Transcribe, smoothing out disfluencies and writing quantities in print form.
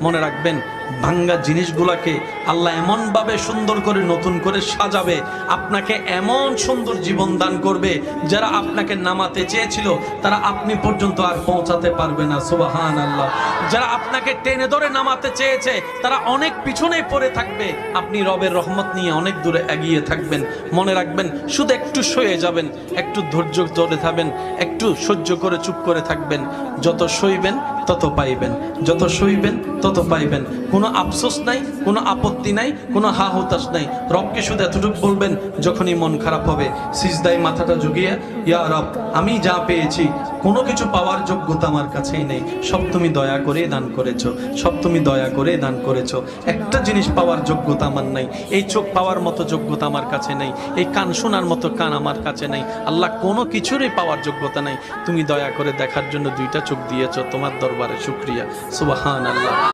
মনে রাখবেন ভাঙ্গা জিনিসগুলোকে আল্লাহ এমনভাবে সুন্দর করে নতুন করে সাজাবে, আপনাকে এমন সুন্দর জীবন দান করবে, যারা আপনাকে নামাতে চেয়েছিল তারা আপনি পর্যন্ত আর পৌঁছাতে পারবে না। সুবহানাল্লাহ। যারা আপনাকে টেনে ধরে নামাতে চেয়েছে তারা অনেক পিছনে পড়ে থাকবে, আপনি রবের রহমত নিয়ে অনেক দূরে এগিয়ে থাকবেন। মনে রাখবেন, শুধু একটু সয়ে যাবেন, একটু ধৈর্য ধরে থাকবেন, একটু সহ্য করে চুপ করে থাকবেন। যত সইবেন তত পাইবেন, যত সইবেন তত পাইবেন। কোনো আফসোস নাই, কোনো আপত্তি নাই, কোনো হা হতাশ নাই। রবকে শুধু এতটুকু বলবেন যখনই মন খারাপ হবে, সিজদায় মাথাটা ঝুঁকিয়ে, ইয়া রব, আমি যা পেয়েছি কোনো কিছু পাওয়ার যোগ্যতা আমার কাছেই নেই, সব তুমি দয়া করে দান করেছো, সব তুমি দয়া করে দান করেছো। একটা জিনিস পাওয়ার যোগ্যতা আমার নাই, এই চোখ পাওয়ার মতো যোগ্যতা আমার কাছে নেই, এই কান শোনার মতো কান আমার কাছে নেই। আল্লাহ, কোনো কিছুরই পাওয়ার যোগ্যতা নাই, তুমি দয়া করে দেখার জন্য দুইটা চোখ দিয়েছো, তোমার দরবারে শুকরিয়া। সুবহানাল্লাহ।